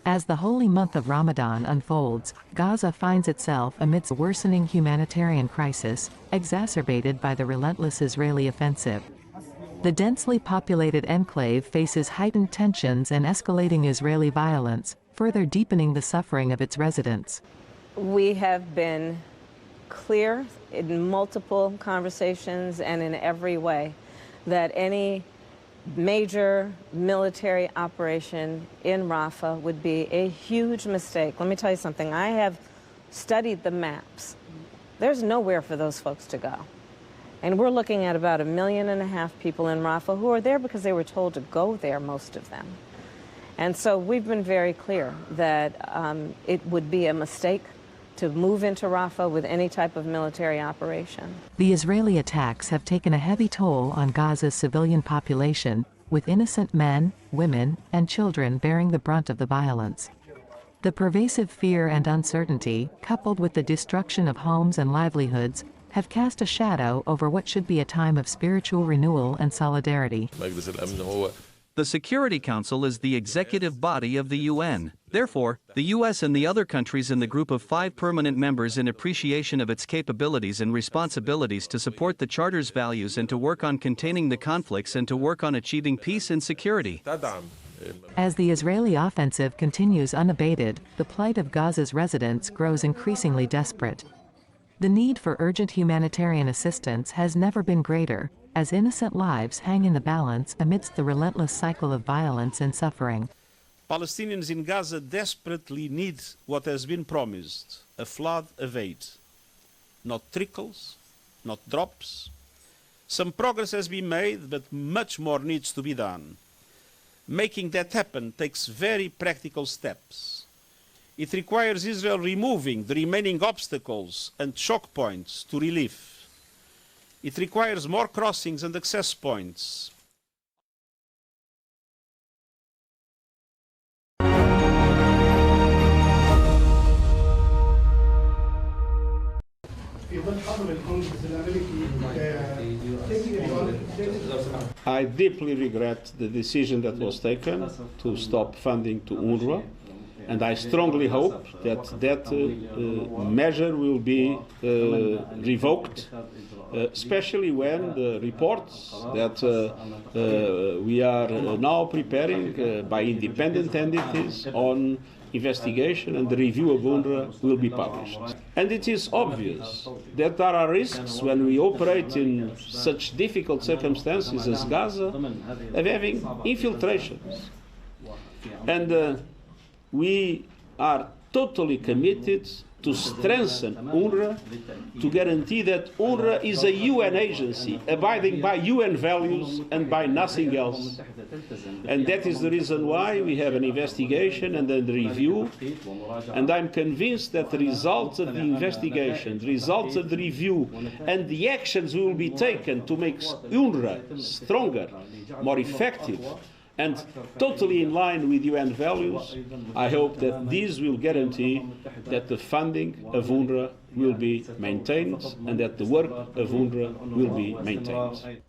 As the holy month of Ramadan unfolds, Gaza finds itself amidst a worsening humanitarian crisis, exacerbated by the relentless Israeli offensive. The densely populated enclave faces heightened tensions and escalating Israeli violence, further deepening the suffering of its residents. We have been clear in multiple conversations and in every way that any major military operation in Rafah would be a huge mistake. Let me tell you something. I have studied the maps. There's nowhere for those folks to go. And we're looking at about 1.5 million people in Rafah who are there because they were told to go there, most of them. And so we've been very clear that it would be a mistake to move into Rafah with any type of military operation. The Israeli attacks have taken a heavy toll on Gaza's civilian population, with innocent men, women, and children bearing the brunt of the violence. The pervasive fear and uncertainty, coupled with the destruction of homes and livelihoods, have cast a shadow over what should be a time of spiritual renewal and solidarity. The Security Council is the executive body of the UN. Therefore, the US and the other countries in the group of 5 permanent members, in appreciation of its capabilities and responsibilities to support the Charter's values and to work on containing the conflicts and to work on achieving peace and security. As the Israeli offensive continues unabated, the plight of Gaza's residents grows increasingly desperate. The need for urgent humanitarian assistance has never been greater, as innocent lives hang in the balance amidst the relentless cycle of violence and suffering. Palestinians in Gaza desperately need what has been promised, a flood of aid. Not trickles, not drops. Some progress has been made, but much more needs to be done. Making that happen takes very practical steps. It requires Israel removing the remaining obstacles and choke points to relief. It requires more crossings and access points. I deeply regret the decision that was taken to stop funding to UNRWA, and I strongly hope that that measure will be revoked, especially when the reports that we are now preparing by independent entities on investigation and the review of UNRWA will be published. And it is obvious that there are risks when we operate in such difficult circumstances as Gaza of having infiltrations. And we are totally committed to strengthen UNRWA, to guarantee that UNRWA is a UN agency abiding by UN values and by nothing else. And that is the reason why we have an investigation and a review. And I'm convinced that the results of the investigation, the results of the review, and the actions will be taken to make UNRWA stronger, more effective, and totally in line with UN values, I hope that these will guarantee that the funding of UNRWA will be maintained and that the work of UNRWA will be maintained.